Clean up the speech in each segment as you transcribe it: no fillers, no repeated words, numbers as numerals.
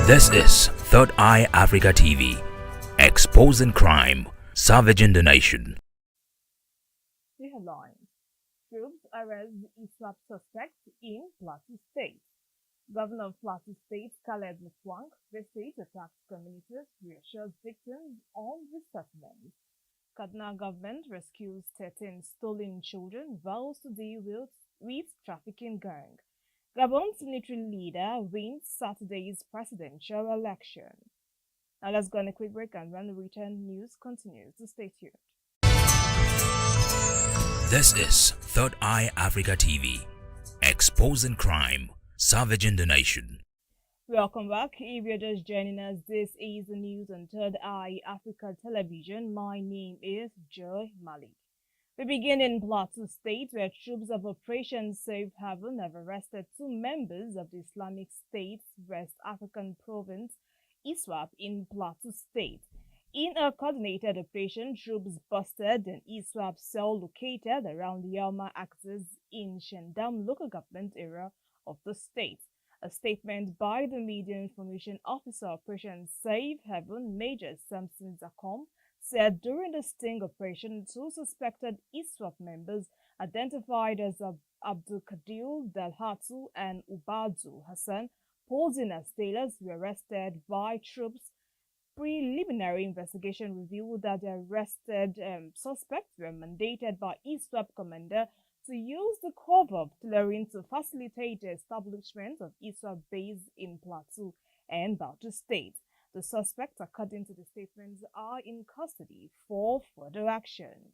This is Third Eye Africa TV, exposing crime, savaging the nation. The headlines: Troops arrest ISWAP suspect in Plateau State. Governor of Plateau State, Caleb Mutfwang, visits attacked communities, reassures victims on resettlement. Kaduna government rescues 13 stolen children, vows to deal with trafficking gang. Gabon's military leader wins Saturday's presidential election. Now let's go on a quick break, and when we return, news continues. So stay tuned. This is Third Eye Africa TV, exposing crime, savaging the nation. Welcome back. If you're just joining us, this is the news on Third Eye Africa Television. My name is Joy Malik. We begin in Plateau State, where troops of Operation Safe Haven have arrested 2 members of the Islamic State's West African province, ISWAP, in Plateau State. In a coordinated operation, troops busted an ISWAP cell located around the Yalma axis in Shendam local government area of the state. A statement by the Media Information Officer Operation Safe Haven, Major Samson Zakom, said during the sting operation, 2 suspected ISWAP members identified as Abdul Kadir Dalhatu and Ubadu Hassan, posing as tailors, were arrested by troops. Preliminary investigation revealed that the arrested suspects were mandated by ISWAP commander to use the cover of tailoring to facilitate the establishment of ISWAP base in Plateau and Bauchi State. The suspects, according to the statements, are in custody for further action.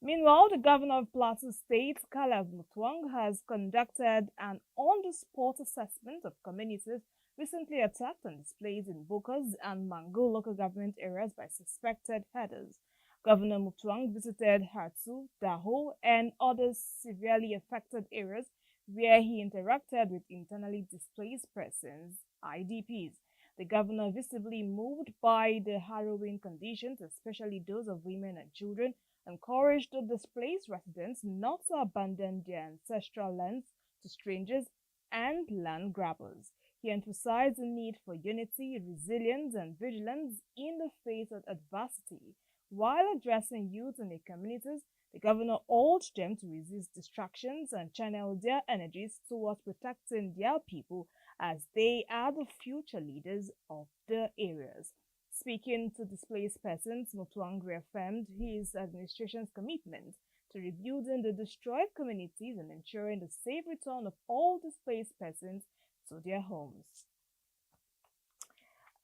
Meanwhile, the governor of Plateau State, Caleb Mutfwang, has conducted an on-the-spot assessment of communities recently attacked and displaced in Bokas and Mango local government areas by suspected headers. Governor Mutfwang visited Hartu, Daho, and other severely affected areas where he interacted with internally displaced persons, IDPs. The governor, visibly moved by the harrowing conditions, especially those of women and children, encouraged the displaced residents not to abandon their ancestral lands to strangers and land grabbers. He emphasized the need for unity, resilience, and vigilance in the face of adversity. While addressing youth in the communities, the governor urged them to resist distractions and channel their energies towards protecting their people, as they are the future leaders of the areas. Speaking to displaced persons, Mutfwang reaffirmed his administration's commitment to rebuilding the destroyed communities and ensuring the safe return of all displaced persons to their homes.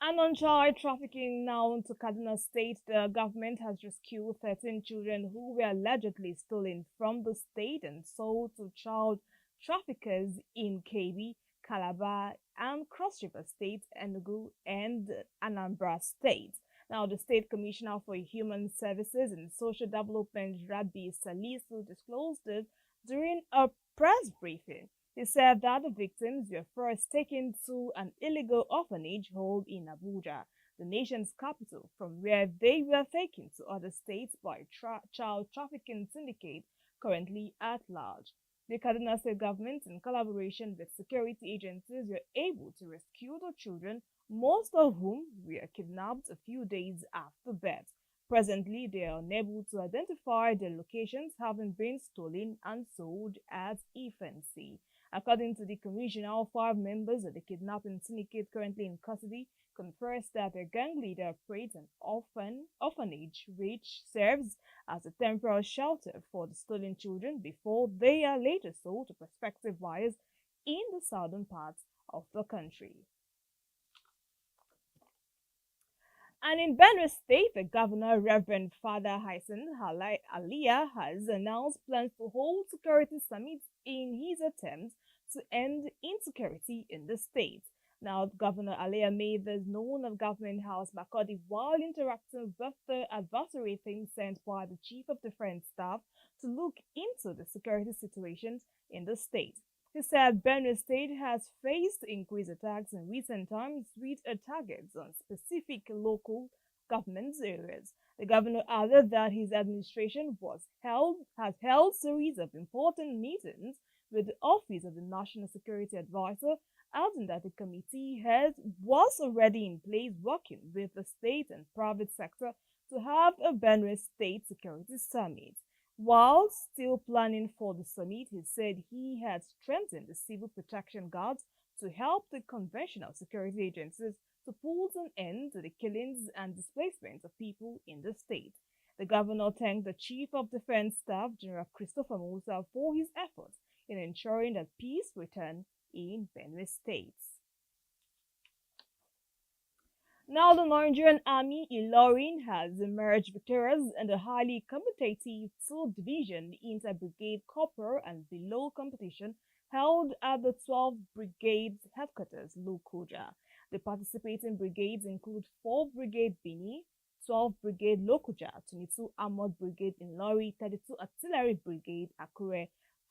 And on child trafficking now to Kaduna State, the government has rescued 13 children who were allegedly stolen from the state and sold to child traffickers in Kebbi, Calabar, and Cross River State, Enugu, and Anambra State. Now, the State Commissioner for Human Services and Social Development, Rabi Salisu, disclosed it during a press briefing. He said that the victims were first taken to an illegal orphanage home in Abuja, the nation's capital, from where they were taken to other states by a child trafficking syndicate currently at large. The Kaduna State government, in collaboration with security agencies, were able to rescue the children, most of whom were kidnapped a few days after birth. Presently, they are unable to identify their locations, having been stolen and sold as infancy. According to the commissioner, 5 members of the kidnapping syndicate currently in custody confessed that their gang leader operates an orphanage which serves as a temporary shelter for the stolen children before they are later sold to prospective buyers in the southern parts of the country. And in Benue State, the governor, Reverend Father Hyson Aliyah, has announced plans to hold security summits in his attempt to end insecurity in the state. Now, Governor Aliyah made this known at Government House Makurdi while interacting with the advisory team sent by the Chief of Defense Staff to look into the security situations in the state. He said Benue State has faced increased attacks in recent times with targets on specific local government areas. The governor added that his administration has held series of important meetings with the Office of the National Security Advisor adding that the committee was already in place working with the state and private sector to have a Benue State Security Summit. While still planning for the summit, he said he had strengthened the civil protection guards to help the conventional security agencies to put an end to the killings and displacement of people in the state. The governor thanked the Chief of Defense Staff, General Christopher Musa, for his efforts in ensuring that peace returned in Benue State. Now, the Nigerian Army Ilorin has emerged victorious in the highly competitive 2 Division Inter-Brigade Corporal and Below competition held at the 12th Brigade Headquarters, Lokoja. The participating brigades include 4th Brigade Bini, 12th Brigade Lokoja, 22 Armored Brigade Ilori, 32 Artillery Brigade Akure,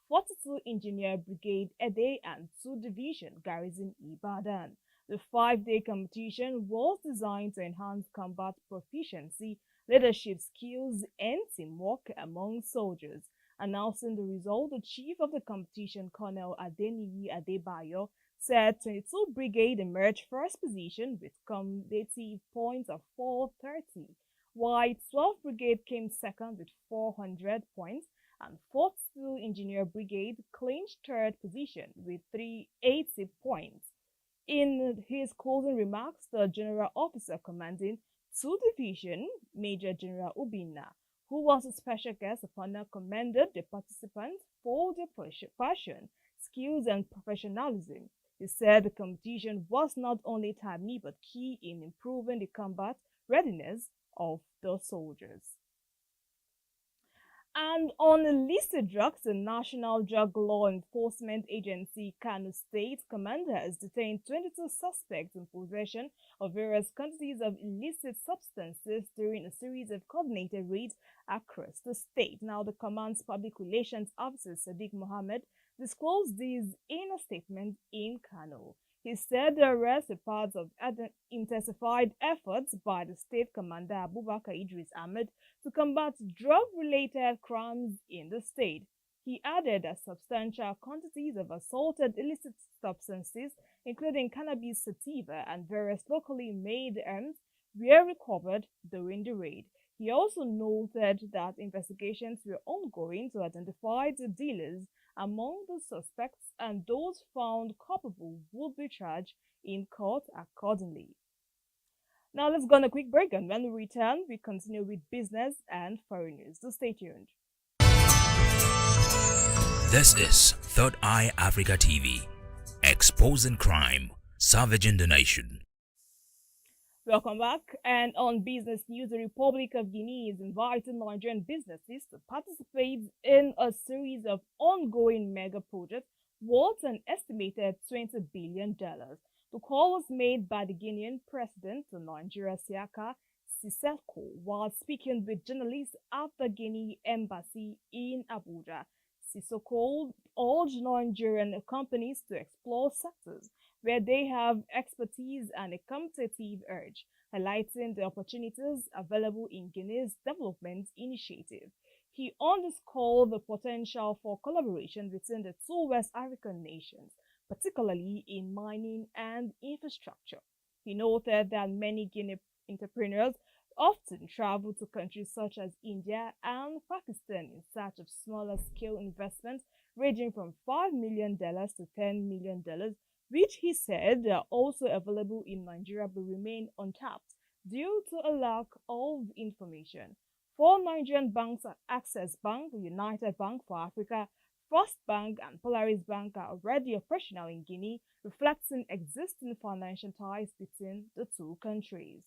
42 Engineer Brigade Ede, and 2 Division Garrison Ibadan. The 5-day competition was designed to enhance combat proficiency, leadership skills, and teamwork among soldiers. Announcing the result, the chief of the competition, Colonel Adeniyi Adebayo, said 22 Brigade emerged first position with cumulative points of 430, while 12th Brigade came second with 400 points, and 42 Engineer Brigade clinched third position with 380 points. In his closing remarks, the General Officer commanding 2 Division, Major General Ubina, who was a special guest of honor, commended the participants for their passion, skills, and professionalism. He said the competition was not only timely but key in improving the combat readiness of the soldiers. And on illicit drugs, the National Drug Law Enforcement Agency, Kano State Commander, has detained 22 suspects in possession of various quantities of illicit substances during a series of coordinated raids across the state. Now, the command's public relations officer, Sadiq Mohammed, disclosed this in a statement in Kano. He said the arrests are part of intensified efforts by the state commander Abubakar Idris Ahmed to combat drug-related crimes in the state. He added that substantial quantities of assorted illicit substances, including cannabis sativa and various locally made arms, were recovered during the raid. He also noted that investigations were ongoing to identify the dealers among the suspects, and those found culpable would be charged in court accordingly. Now let's go on a quick break, and when we return, we continue with business and foreign news. So stay tuned. This is Third Eye Africa TV, exposing crime, savaging the nation. Welcome back. And on business news, the Republic of Guinea is inviting Nigerian businesses to participate in a series of ongoing mega projects worth an estimated $20 billion. The call was made by the Guinean president to Nigeria, Siaka Siseko, while speaking with journalists at the Guinea embassy in Abuja. Siseko urged Nigerian companies to explore sectors where they have expertise and a competitive edge, highlighting the opportunities available in Guinea's development initiative. He underscored the potential for collaboration between the two West African nations, particularly in mining and infrastructure. He noted that many Guinean entrepreneurs often travel to countries such as India and Pakistan in search of smaller scale investments ranging from $5 million to $10 million, which he said are also available in Nigeria but remain untapped due to a lack of information. Four Nigerian banks are Access Bank, United Bank for Africa, First Bank, and Polaris Bank are already operational in Guinea, reflecting existing financial ties between the two countries.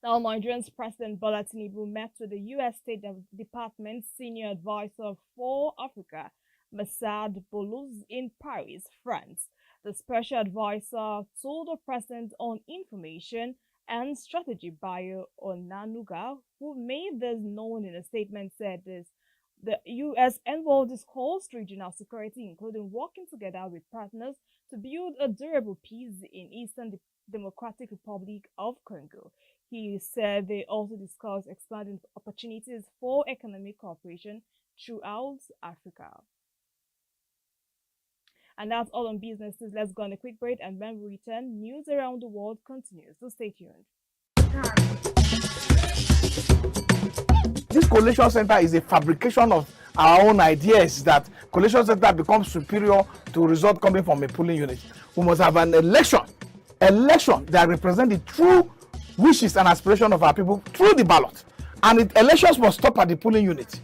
Now, Nigeria's President Bola Tinubu met with the U.S. State Department Senior Advisor for Africa, Massad Boulos, in Paris, France. The special advisor told the president on information and strategy, Bayo Onanuga, who made this known in a statement, said this: the U.S. envoy discussed regional security, including working together with partners to build a durable peace in Eastern Democratic Republic of Congo. He said they also discussed expanding opportunities for economic cooperation throughout Africa. And that's all on businesses. Let's go on a quick break, and when we return, news around the world continues. So stay tuned. This collation center is a fabrication of our own ideas that collation center becomes superior to result coming from a polling unit. We must have an election that represents the true wishes and aspirations of our people through the ballot. And elections must stop at the polling unit.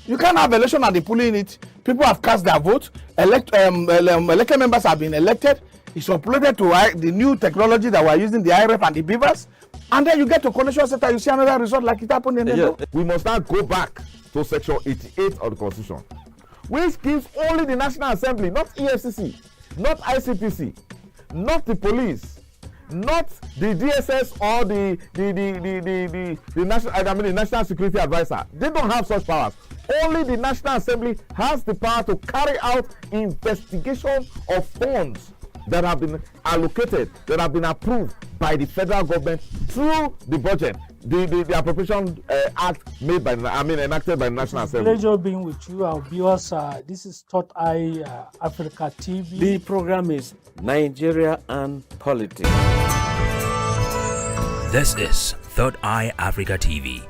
You can't have election at the polling unit. People have cast their vote. Elected members have been elected. It's uploaded to the new technology that we're using, the IRF and the Beavers. And then you get to collation center, you see another result like it happened in the Edo. We must now go back to section 88 of the Constitution, which gives only the National Assembly, not EFCC, not ICPC, not the police, not the DSS or the National Security Advisor. They don't have such powers. Only the National Assembly has the power to carry out investigation of funds that have been allocated, that have been approved by the federal government through the budget, the appropriation act enacted by the National Assembly. Pleasure being with you, our viewers. This is Third Eye Africa TV. The program is Nigeria and Politics. This is Third Eye Africa TV,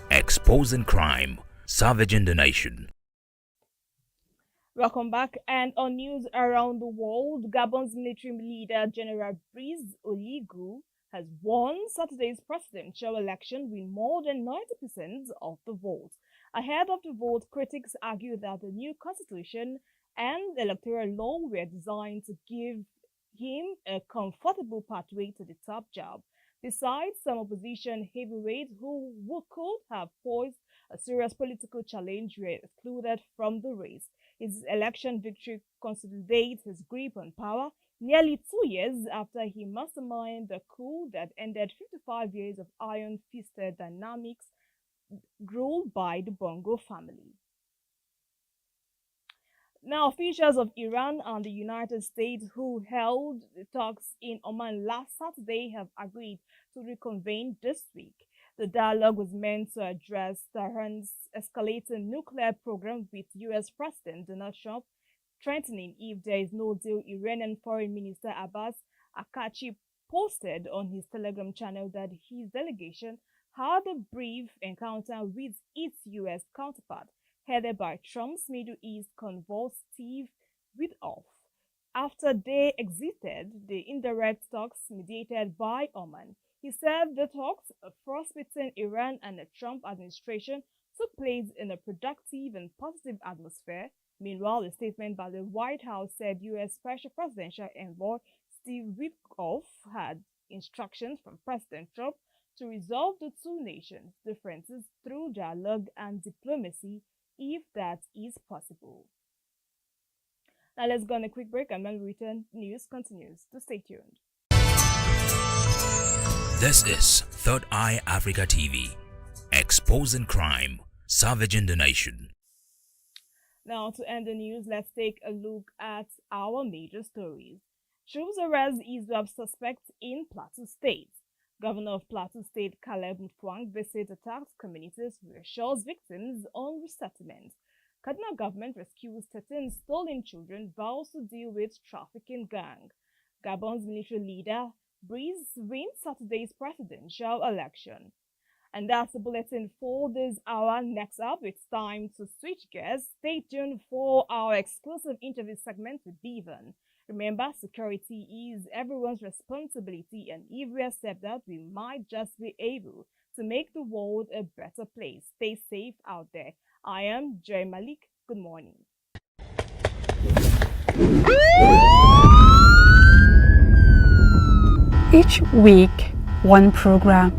exposing crime, savaging the nation. Welcome back. And on news around the world, Gabon's military leader General Brice Oligui has won Saturday's presidential election with more than 90% of the vote. Ahead of the vote, critics argue that the new constitution and electoral law were designed to give him a comfortable pathway to the top job. Besides, some opposition heavyweights who could have posed a serious political challenge were excluded from the race. His election victory consolidates his grip on power nearly 2 years after he masterminded the coup that ended 55 years of iron-fisted dynamics ruled by the Bongo family. Now, officials of Iran and the United States who held the talks in Oman last Saturday have agreed to reconvene this week. The dialogue was meant to address Tehran's escalating nuclear program with U.S. President Donald Trump threatening if there is no deal. Iranian Foreign Minister Abbas Araghchi posted on his Telegram channel that his delegation had a brief encounter with its U.S. counterpart, headed by Trump's Middle East convoy Steve Witkoff, after they exited the indirect talks mediated by Oman. He said the talks, first between Iran and the Trump administration, took place in a productive and positive atmosphere. Meanwhile, a statement by the White House said U.S. Special Presidential Envoy Steve Witkoff had instructions from President Trump to resolve the two nations' differences through dialogue and diplomacy, if that is possible. Now let's go on a quick break, and when we return, news continues. So stay tuned. This is Third Eye Africa TV, exposing crime, savaging the nation. Now, to end the news, let's take a look at our major stories. Troops arrest ISWAP suspects in Plateau State. Governor of Plateau State Caleb Mutfwang visits attacked communities, reassures victims on resettlement. Kaduna government rescues 13 stolen children, vows to deal with trafficking gang. Gabon's military leader Brice wins Saturday's presidential election. And that's the bulletin for this hour. Next up, it's time to switch gears. Stay tuned for our exclusive interview segment with Bevan. Remember, security is everyone's responsibility, and if we accept that, we might just be able to make the world a better place. Stay safe out there. I am Joy Malik. Good morning. Each week, one program.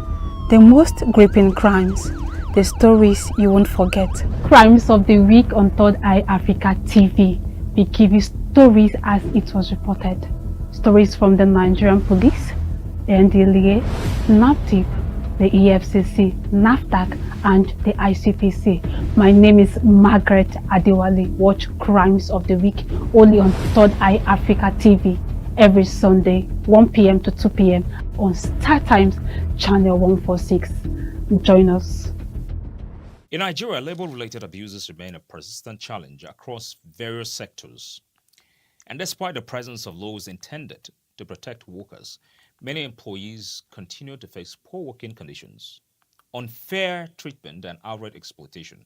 The most gripping crimes, the stories you won't forget. Crimes of the week on Third Eye Africa TV. We give you stories as it was reported. Stories from the Nigerian police, the NDLEA, NAPTIP, the EFCC, NAFDAC, and the ICPC. My name is Margaret Adewale. Watch Crimes of the Week only on Third Eye Africa TV every Sunday, 1 p.m. to 2 p.m. on Star Times Channel 146. Join us. In Nigeria, labor-related abuses remain a persistent challenge across various sectors. And despite the presence of laws intended to protect workers, many employees continue to face poor working conditions, unfair treatment, and outright exploitation.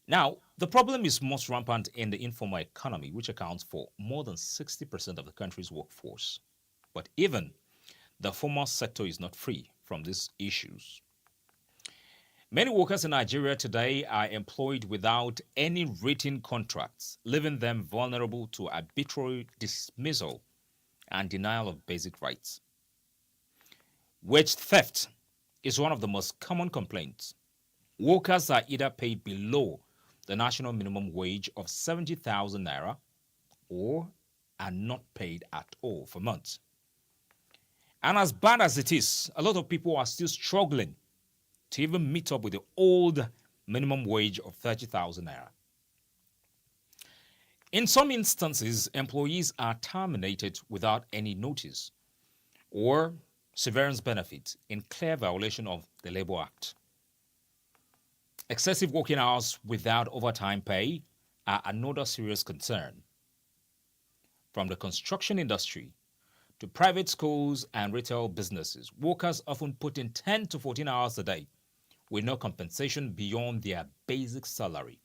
Now, the problem is most rampant in the informal economy, which accounts for more than 60% of the country's workforce. But even the formal sector is not free from these issues. Many workers in Nigeria today are employed without any written contracts, leaving them vulnerable to arbitrary dismissal and denial of basic rights. Wage theft is one of the most common complaints. Workers are either paid below the national minimum wage of 70,000 naira or are not paid at all for months. And as bad as it is, a lot of people are still struggling to even meet up with the old minimum wage of 30,000 naira. In some instances, employees are terminated without any notice or severance benefit in clear violation of the Labour Act. Excessive working hours without overtime pay are another serious concern. From the construction industry to private schools and retail businesses, workers often put in 10 to 14 hours a day with no compensation beyond their basic salary.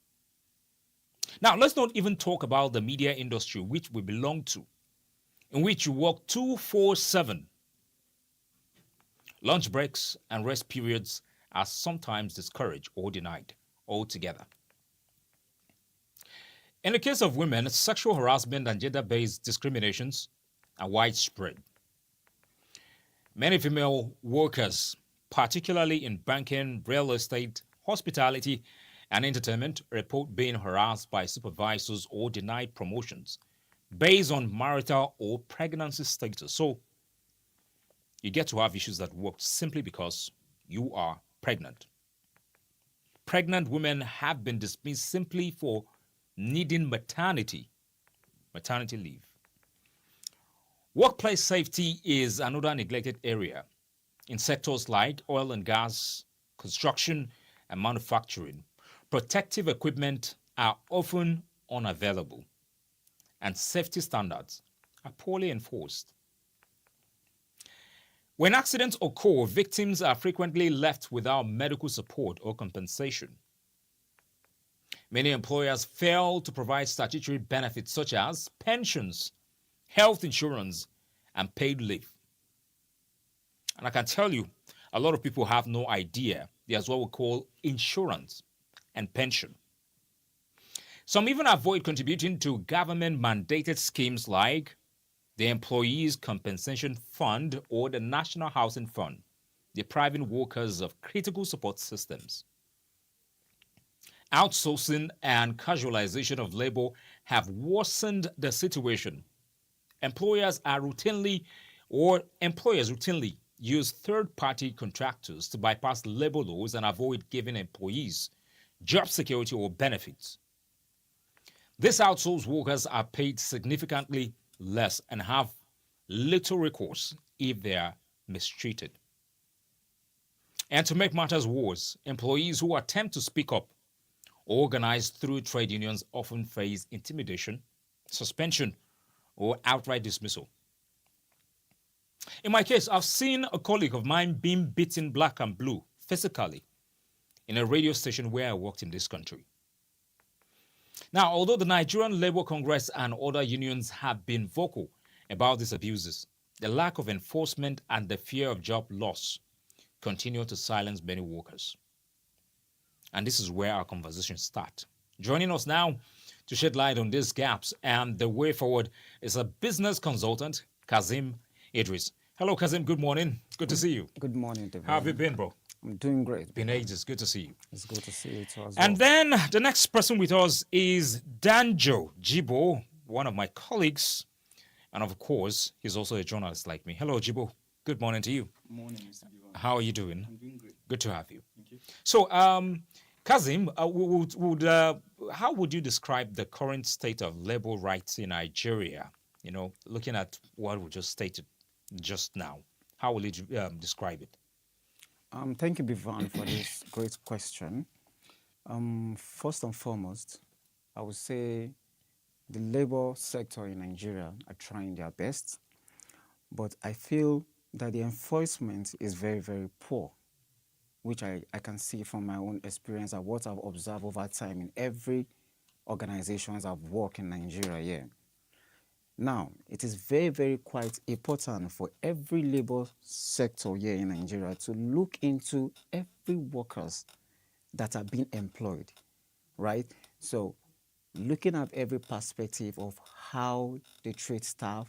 Now, let's not even talk about the media industry, which we belong to, in which you work 24/7. Lunch breaks and rest periods are sometimes discouraged or denied altogether. In the case of women, sexual harassment and gender-based discriminations are widespread. Many female workers, particularly in banking, real estate, hospitality, and entertainment, report being harassed by supervisors or denied promotions based on marital or pregnancy status. So you get to have issues at work simply because you are pregnant. Pregnant women have been dismissed simply for needing maternity leave. Workplace safety is another neglected area. In sectors like oil and gas, construction, and manufacturing, protective equipment are often unavailable, and safety standards are poorly enforced. When accidents occur, victims are frequently left without medical support or compensation. Many employers fail to provide statutory benefits such as pensions, health insurance, and paid leave. And I can tell you, a lot of people have no idea there's what we call insurance and pension. Some even avoid contributing to government-mandated schemes like the Employees Compensation Fund or the National Housing Fund, depriving workers of critical support systems. Outsourcing and casualization of labor have worsened the situation. Employers routinely use third-party contractors to bypass labor laws and avoid giving employees job security or benefits. These outsourced workers are paid significantly less and have little recourse if they are mistreated. And to make matters worse, employees who attempt to speak up or organize through trade unions often face intimidation, suspension, or outright dismissal. In my case, I've seen a colleague of mine being beaten black and blue physically in a radio station where I worked in this country. Now, although the Nigerian Labour Congress and other unions have been vocal about these abuses, the lack of enforcement and the fear of job loss continue to silence many workers. And this is where our conversation starts. Joining us now to shed light on these gaps and the way forward is a business consultant, Kazim Idris. Hello, Kazim. Good morning. Good to see you. Good morning, David. How have you been, bro? I'm doing great. Been ages. Good to see you. It's good to see you too as And well. then the next person with us is Danjo Jibo, one of my colleagues. And of course, he's also a journalist like me. Hello, Jibo. Good morning to you. Morning, Mr. Divan. How are you doing? I'm doing great. Good to have you. Thank you. So, Kazim, how would you describe the current state of labor rights in Nigeria? You know, looking at what we just stated just now, how will you describe it? Thank you, Bivan, for this great question. First and foremost, I would say the labor sector in Nigeria are trying their best, but I feel that the enforcement is very, very poor, which I can see from my own experience and what I've observed over time in every organizations I've worked in Nigeria here. Now, it is very, very quite important for every labor sector here in Nigeria to look into every workers that are being employed, right? So, looking at every perspective of how they treat staff,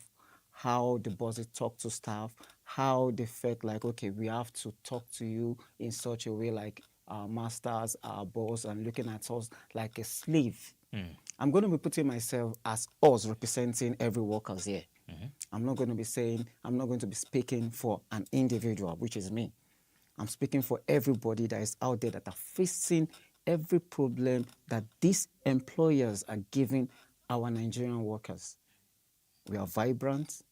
how the bosses talk to staff, how they felt like, okay, we have to talk to you in such a way like our masters, our boss, and looking at us like a slave. I'm going to be putting myself as us representing every workers here. I'm not going to be speaking for an individual, which is me. I'm speaking for everybody that is out there that are facing every problem that these employers are giving our Nigerian workers. We are vibrant.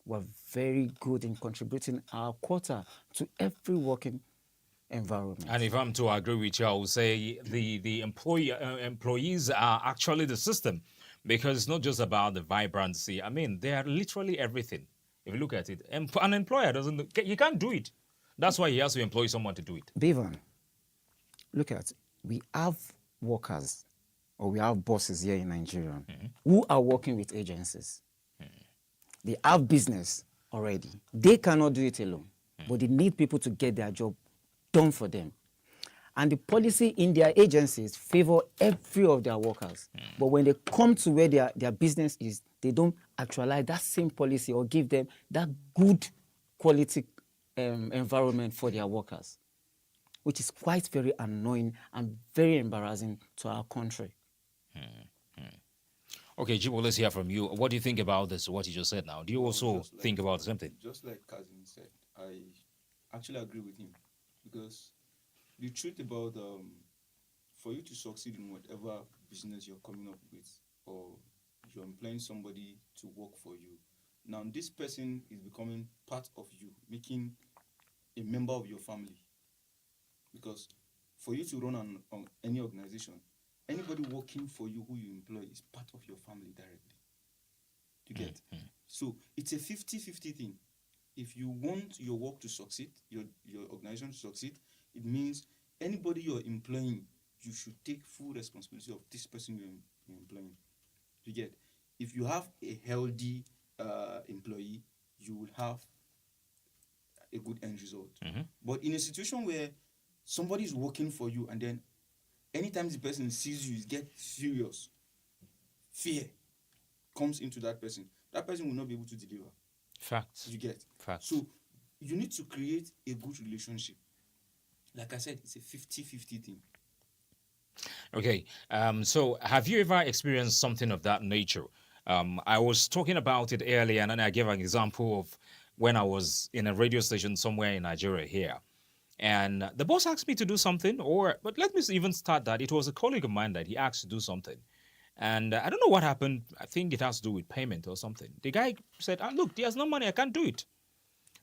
We're very good in contributing our quota to every working environment. And if I'm to agree with you, I would say the employees are actually the system, because it's not just about the vibrancy. I mean, they are literally everything. If you look at it, an employer he can't do it. That's why he has to employ someone to do it. Bevan, look at, we have workers or we have bosses here in Nigeria who are working with agencies. They have business already. They cannot do it alone, but they need people to get their job done for them. And the policy in their agencies favor every of their workers. But when they come to where their business is, they don't actualize that same policy or give them that good quality environment for their workers, which is quite very annoying and very embarrassing to our country. Okay, Jibo, let's hear from you. What do you think about this, what you just said now? Do you also think about the same thing? Just like Kazim said, I actually agree with him, because the truth about for you to succeed in whatever business you're coming up with, or you're employing somebody to work for you, now this person is becoming part of you, making a member of your family. Because for you to run on any organization, anybody working for you who you employ is part of your family directly. You get? So it's a 50-50 thing. If you want your work to succeed, your organization to succeed, it means anybody you're employing, you should take full responsibility of this person you're employing. You get? If you have a healthy employee, you will have a good end result. But in a situation where somebody is working for you and then anytime the person sees you, get serious, fear comes into that person will not be able to deliver. Facts. You get? Facts. So you need to create a good relationship. Like I said, it's a 50-50 thing. Okay, so have you ever experienced something of that nature? I was talking about it earlier, and then I gave an example of when I was in a radio station somewhere in Nigeria here. And the boss asked me to do something, but let me even start that. It was a colleague of mine that he asked to do something. And I don't know what happened. I think it has to do with payment or something. The guy said, look, there's no money. I can't do it.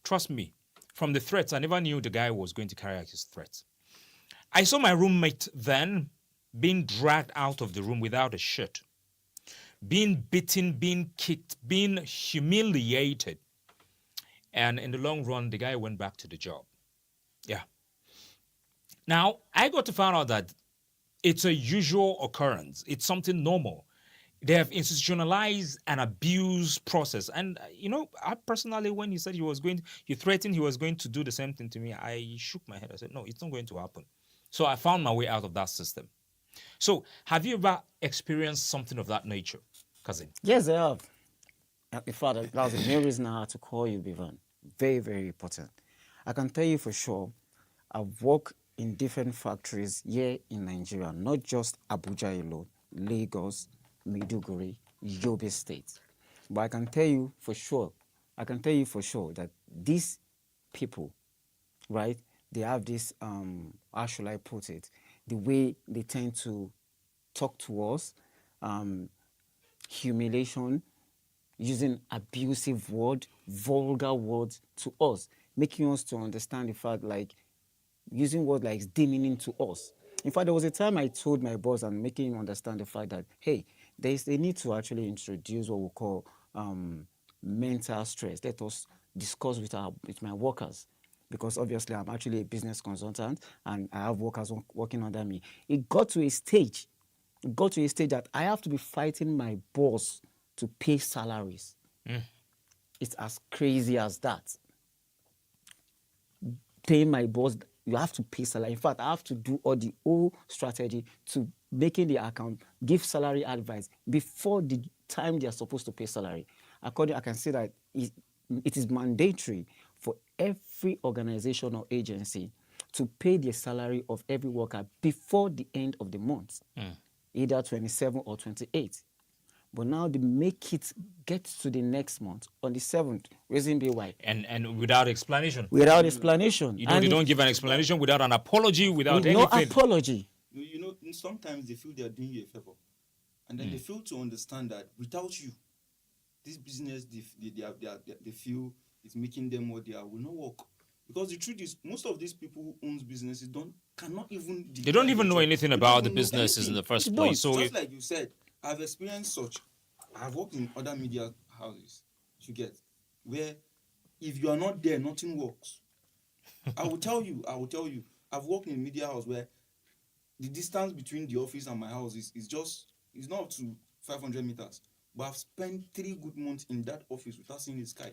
Trust me. From the threats, I never knew the guy was going to carry out his threats. I saw my roommate then being dragged out of the room without a shirt, being beaten, being kicked, being humiliated. And in the long run, the guy went back to the job. Yeah. Now, I got to find out that it's a usual occurrence. It's something normal. They have institutionalized an abuse process. And, I personally, when he said he threatened he was going to do the same thing to me, I shook my head. I said, no, it's not going to happen. So I found my way out of that system. So have you ever experienced something of that nature, Kazim? Yes, I have. In fact, that was the main reason I had to call you, Bevan. Very, very important. I can tell you for sure, I've worked in different factories here in Nigeria, not just Abuja alone, Lagos, Maiduguri, Yobe State. But I can tell you for sure that these people, right, they have this, how should I put it, the way they tend to talk to us, humiliation, using abusive words, vulgar words to us, making us to understand the fact like using words like demeaning to us. In fact, there was a time I told my boss and making him understand the fact that, hey, there is a need to actually introduce what we call mental stress. Let us discuss with my workers, because obviously I'm actually a business consultant and I have workers working under me. It got to a stage that I have to be fighting my boss to pay salaries. It's as crazy as that. Paying my boss, you have to pay salary. In fact, I have to do all the whole strategy to making the account, give salary advice before the time they are supposed to pay salary. According, I can say that it is mandatory for every organization or agency to pay the salary of every worker before the end of the month, either 27 or 28. But now they make it get to the next month on the 7th. Reason be why. And without explanation. Without explanation. You know, they don't give an explanation without an apology, without anything. No apology. You know, sometimes they feel they are doing you a favor, and then they fail to understand that without you, this business they feel is making them what they are will not work. Because the truth is, most of these people who owns businesses cannot even. They don't even know anything about the businesses in the first place. So just like you said, I've experienced such. I've worked in other media houses, you get, where if you are not there, nothing works. I will tell you, I've worked in a media house where the distance between the office and my house is not up to 500 meters. But I've spent 3 good months in that office without seeing the sky.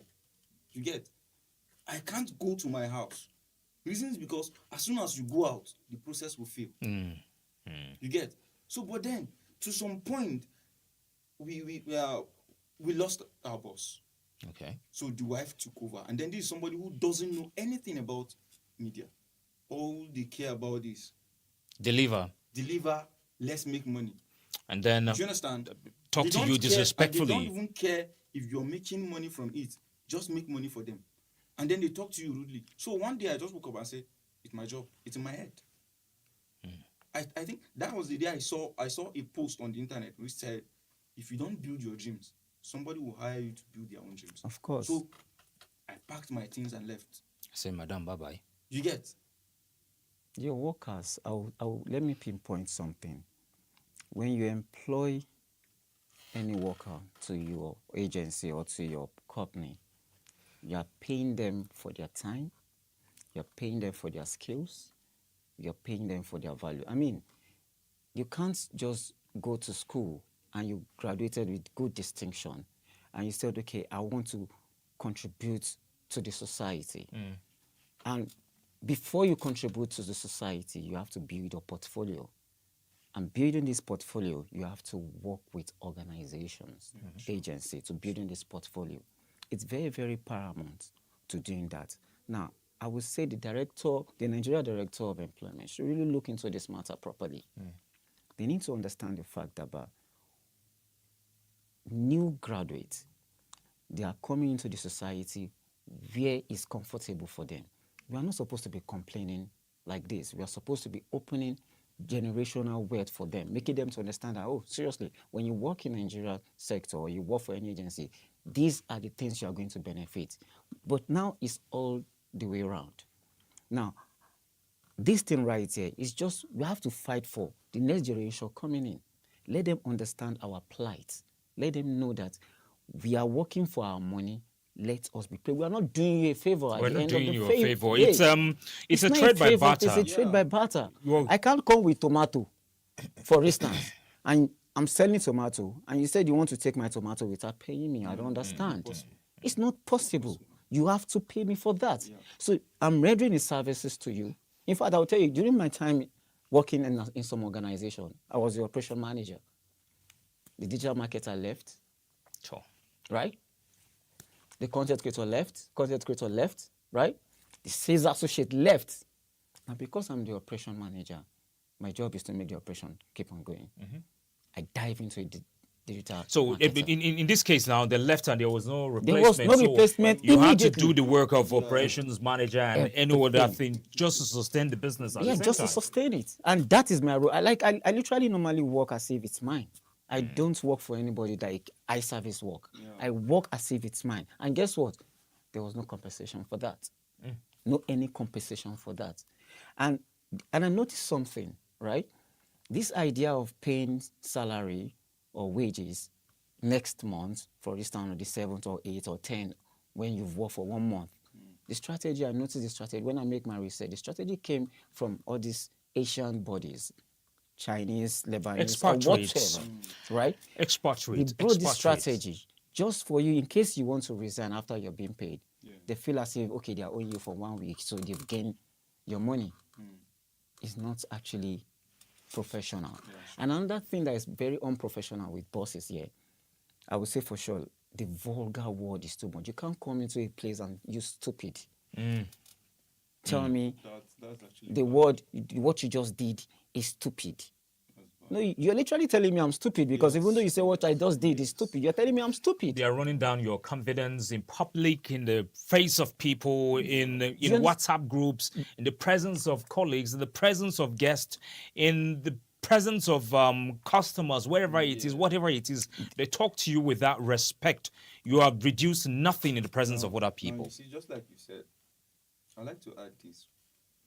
You get? I can't go to my house. Reason is because as soon as you go out, the process will fail. You get? So, but then, to some point, we lost our boss. Okay. So the wife took over. And then this is somebody who doesn't know anything about media. All they care about is deliver, let's make money. And then do you understand? Talk to you disrespectfully. They don't even care if you're making money from it. Just make money for them. And then they talk to you rudely. So one day I just woke up and said, it's my job. It's in my head. I think that was the day I saw a post on the internet which said, if you don't build your dreams, somebody will hire you to build their own dreams. Of course. So I packed my things and left. I say, Madam, bye-bye. You get? Your workers, let me pinpoint something. When you employ any worker to your agency or to your company, you are paying them for their time, you're paying them for their skills, you're paying them for their value. I mean, you can't just go to school and you graduated with good distinction and you said, okay, I want to contribute to the society. And before you contribute to the society, you have to build a portfolio. And building this portfolio, you have to work with organizations, agencies, to building this portfolio. It's very, very paramount to doing that. Now, I would say the Nigeria Director of Employment should really look into this matter properly. They need to understand the fact that new graduates, they are coming into the society where it's comfortable for them. We are not supposed to be complaining like this. We are supposed to be opening generational wealth for them, making them to understand that, oh, seriously, when you work in the Nigeria sector or you work for any agency, these are the things you are going to benefit. But now it's all the way around. Now, this thing right here is just, we have to fight for the next generation coming in. Let them understand our plight. Let them know that we are working for our money. Let us be paid. We are not doing you a favor. We're at the not end doing of the you a favor. favor. It's a trade by barter. It's a trade by barter. I can't come with tomato, for instance, and I'm selling tomato, and you said you want to take my tomato without paying me. I don't understand. It's not possible. You have to pay me for that. So I'm rendering the services to you. In fact, I'll tell you, during my time working in some organization, I was the operation manager. The digital marketer left. Sure. Right? The content creator left, right? The sales associate left. Now, because I'm the operation manager, my job is to make the operation keep on going. I dive into the digital. So in this case now, they left and there was no replacement. There was no replacement. You had to do the work of operations manager and any other thing just to sustain the business. Yeah, just to sustain it. And that is my role. I literally normally work as if it's mine. I don't work for anybody like eye service work. I work as if it's mine. And guess what? There was no compensation for that. No any compensation for that. And I noticed something, right? This idea of paying salary or wages next month, for instance, on the 7th or 8th or 10th, when you've worked for 1 month. The strategy, I noticed the strategy, when I make my research, the strategy came from all these Asian bodies, Chinese, Lebanese, or Expatriates. whatever, right? Expatriates. They brought this Expatriates. strategy just for you, in case you want to resign after you're being paid. Yeah. They feel as if, okay, they are owing you for 1 week, so they've gained your money. It's not actually professional. And another thing that is very unprofessional with bosses here, I would say for sure, the vulgar word is too much. You can't come into a place and use stupid. Tell me That's actually the word, what you just did is stupid. No, you're literally telling me I'm stupid because even though you say what I just did is stupid, you're telling me I'm stupid. They are running down your confidence in public, in the face of people, in WhatsApp groups, in the presence of colleagues, in the presence of guests, in the presence of customers, wherever it is, whatever it is. They talk to you without respect. You have reduced nothing in the presence of other Now, people. you see, just like you said, I'd like to add this.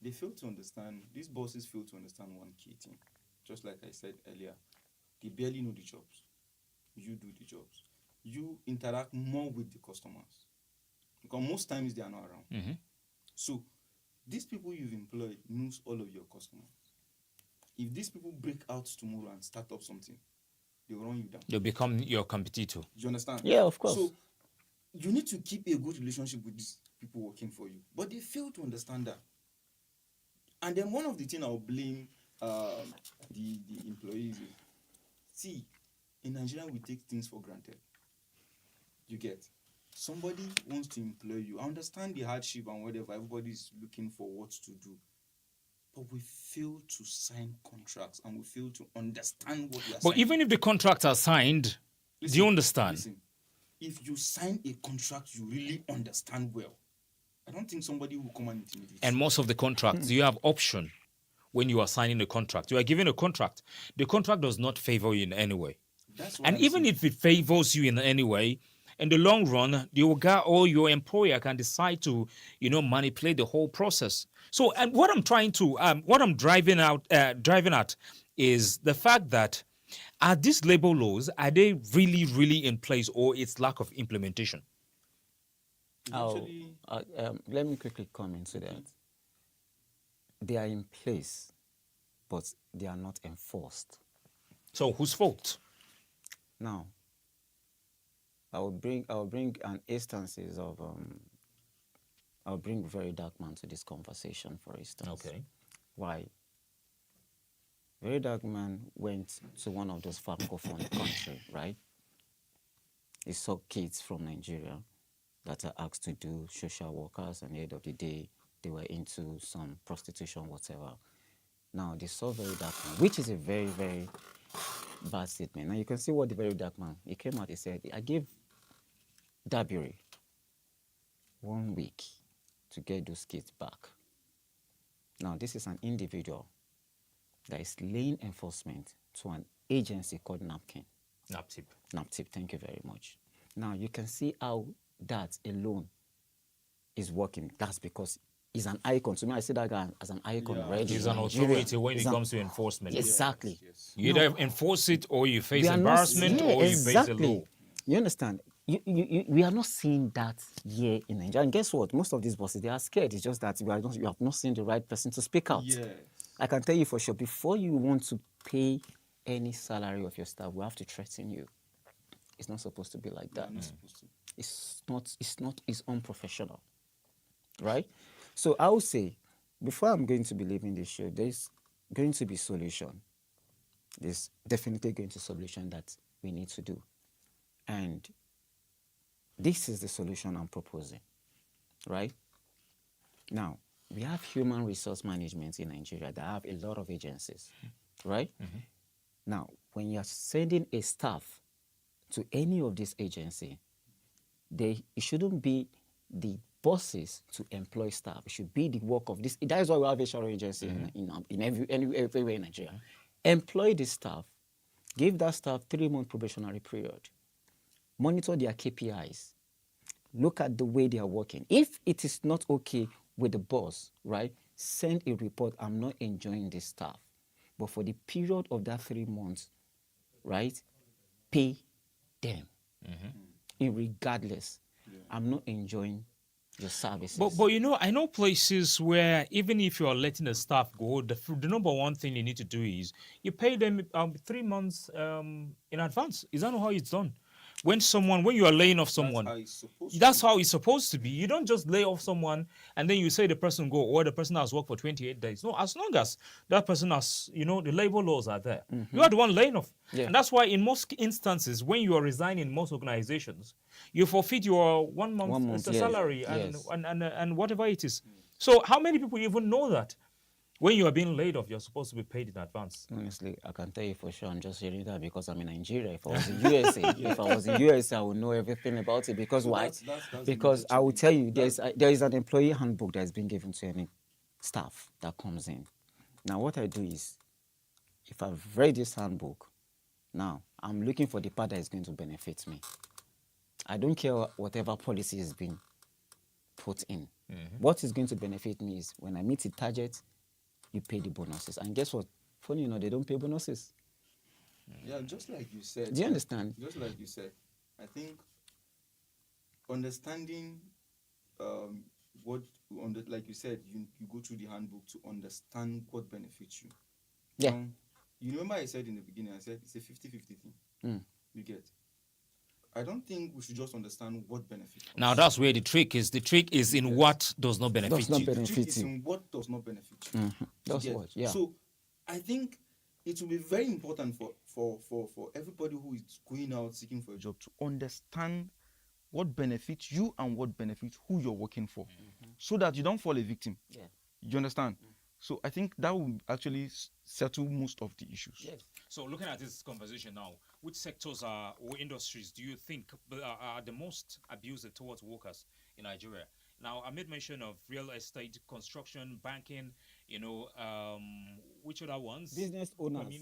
They fail to understand, these bosses fail to understand one key thing. Just like I said earlier, they barely know the jobs. You do the jobs. You interact more with the customers. Because most times they are not around. So, these people you've employed knows all of your customers. If these people break out tomorrow and start up something, they will run you down. They'll become your competitor. Do you understand? Yeah, of course. So, you need to keep a good relationship with these people working for you. But they fail to understand that. And then one of the things I'll blame the employees is, see, in Nigeria, we take things for granted. You get? Somebody wants to employ you. I understand the hardship and whatever. Everybody's looking for what to do. But we fail to sign contracts and we fail to understand what we are But signing. even if the contracts are signed, do you understand? Listen, if you sign a contract you really understand well, I don't think somebody will come and intimidate you. And most of the contracts, you have option when you are signing a contract. You are given a contract. The contract does not favor you in any way. That's what And I'm even saying. if it favors you in any way, in the long run, the guy or your employer can decide to, manipulate the whole process. So, and what I'm driving at is the fact that are these labor laws, are they really, really in place, or it's lack of implementation? Eventually, Let me quickly come into that. They are in place, but they are not enforced. So whose fault? Now, I will bring an instances of I'll bring Very Dark Man to this conversation, for instance. Okay. Why? Very Dark Man went to one of those francophone countries, right? He saw kids from Nigeria that are asked to do social workers, and at the end of the day, they were into some prostitution, whatever. Now, they saw Very Dark Man, which is a very, very bad statement. Now, you can see what the Very Dark Man, he came out, he said, I gave Dabiri 1 week to get those kids back. Now, this is an individual that is laying enforcement to an agency called Napkin. NAPTIP, thank you very much. Now, you can see how that alone is working. That's because he's an icon. To me, I see that guy as an icon already. He's an authority when it comes to enforcement. Exactly. You either enforce it or you face embarrassment or you face the law. You understand? We are not seeing that here in Nigeria. And guess what? Most of these bosses, they are scared. It's just that you have not seen the right person to speak out. yes. I can tell you for sure, before you want to pay any salary of your staff, we have to threaten you. It's not supposed to be like that. Not supposed to. It's unprofessional. Right? So I would say, before I'm going to be leaving this show, there's going to be solution. There's definitely going to be solution that we need to do. And this is the solution I'm proposing. Right? Now, we have human resource management in Nigeria that have a lot of agencies. Right? Now, when you're sending a staff to any of these agencies, it shouldn't be the bosses to employ staff. It should be the work of this. That is why we have HR agency everywhere in Nigeria. Employ the staff, give that staff 3-month probationary period, monitor their KPIs, look at the way they are working. If it is not okay with the boss, right, send a report, I'm not enjoying this staff. But for the period of that 3 months, right, pay them. Irregardless, I'm not enjoying your services. But you know, I know places where even if you are letting the staff go, the number one thing you need to do is you pay them 3 months in advance. Is that not how it's done? When you are laying off someone, that's how it's supposed to be. You don't just lay off someone and then you say the person go, or the person has worked for 28 days. No, as long as that person has, the labor laws are there, you are the one laying off. Yeah. And that's why in most instances, when you are resigning in most organizations, you forfeit your 1 month yes, salary yes. and whatever it is. So how many people even know that? When you are being laid off, you're supposed to be paid in advance. Honestly, I can tell you for sure. I'm just hearing that because I'm in Nigeria. If I was in USA, I would know everything about it. Because why? Because I will tell you, there is an employee handbook that has been given to any staff that comes in. Now, what I do is, if I've read this handbook, now I'm looking for the part that is going to benefit me. I don't care whatever policy has been put in. What is going to benefit me is when I meet the target, you pay the bonuses. And guess what? Funny enough, they don't pay bonuses. Yeah, just like you said. Do you understand? Just like you said, I think understanding like you said, you go through the handbook to understand what benefits you. Yeah. You remember I said in the beginning, I said it's a 50-50 thing. You get. I don't think we should just understand what benefits us. Now that's where the trick is. The trick is in what does not benefit Does not you. benefit The trick is you. in what does not benefit you. That's Yes. what, yeah. So I think it will be very important for everybody who is going out seeking for a job to understand what benefits you and what benefits who you're working for, so that you don't fall a victim. Yeah. You understand? So I think that will actually settle most of the issues. Yes. So looking at this conversation now, which sectors or industries do you think are the most abusive towards workers in Nigeria? Now, I made mention of real estate, construction, banking, which other ones? Business owners.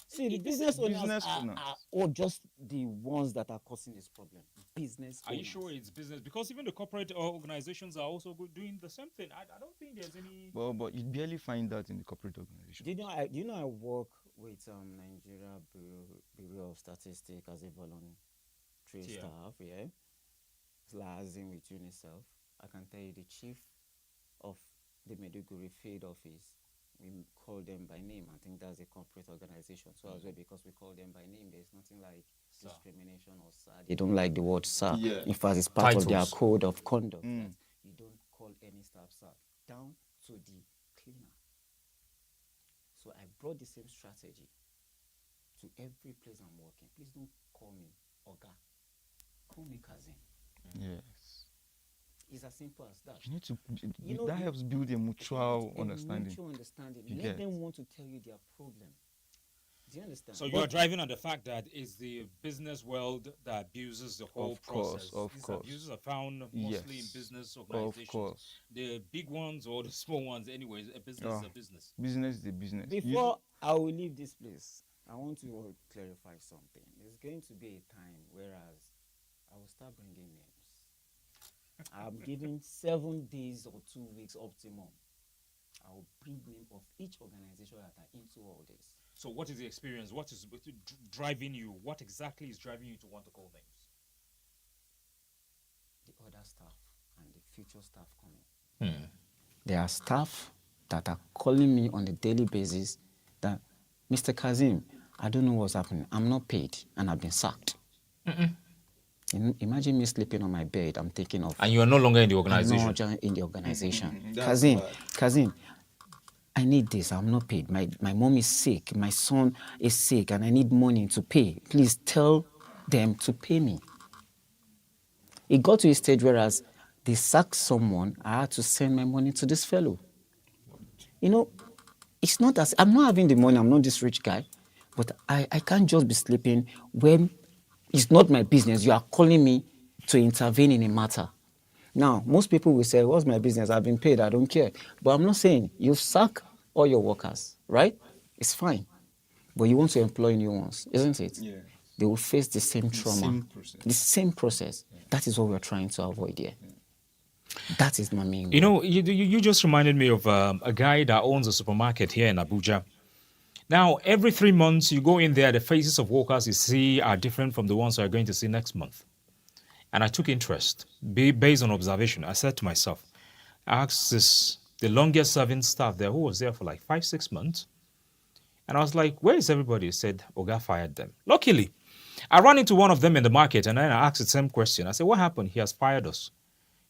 See, the Business business owners owners. are all just the ones that are causing this problem. Business Are owners. you sure it's business? Because even the corporate organizations are also doing the same thing. I don't think there's any... Well, but you barely find that in the corporate organization. Do you know I work with Nigeria Bureau of Statistics as a voluntary staff, yeah? Liaising with UNICEF. I can tell you the chief of the Maiduguri field office, we call them by name. I think that's a corporate organization. So as well, because we call them by name, there's nothing like discrimination or sir. They don't like the word sir. Yeah. In fact, it's part of their Titles. code of conduct that you don't call any staff sir, down to the cleaner. So I brought the same strategy to every place I'm working. Please don't call me Oga. Call me Kazim. Yes. It's as simple as that. You need to. You know, that helps build a mutual understanding. Mutual understanding. You Let get. them want to tell you their problem. Do you understand? So you are driving on the fact that it's the business world that abuses the whole Of course, process. of These course. abuses are found mostly in Yes. business Of organizations. course. The big ones or the small ones, anyways, a business is a business. Business is a business. Before I will leave this place, I want to clarify something. There's going to be a time whereas I will start bringing names. I'm giving 7 days or 2 weeks optimum. I will bring name of each organization that are into all this. So what is the experience? What is driving you? What exactly is driving you to want to call names? The other staff and the future staff coming. There are staff that are calling me on a daily basis that, Mr. Kazim, I don't know what's happening. I'm not paid and I've been sacked. Imagine me sleeping on my bed. I'm thinking of... And you are no longer in the I'm organization. not in the organization. That's Kazim, I need this. I'm not paid. My mom is sick. My son is sick and I need money to pay. Please tell them to pay me. It got to a stage whereas they sacked someone, I had to send my money to this fellow. You know, it's not as... I'm not having the money. I'm not this rich guy. But I can't just be sleeping when it's not my business. You are calling me to intervene in a matter. Now, most people will say, what's my business? I've been paid. I don't care. But I'm not saying you sack all your workers, right? It's fine. But you want to employ new ones, isn't it? Yeah. They will face the same trauma. Same process. The same process. Yeah. That is what we're trying to avoid here. Yeah. That is my main goal. You know, you just reminded me of a guy that owns a supermarket here in Abuja. Now, every 3 months, you go in there, the faces of workers you see are different from the ones you're going to see next month. And I took interest based on observation. I said to myself, I asked the longest serving staff there who was there for like 5-6 months. And I was like, where is everybody? He said, Oga fired them. Luckily, I ran into one of them in the market and then I asked the same question. I said, what happened? He has fired us.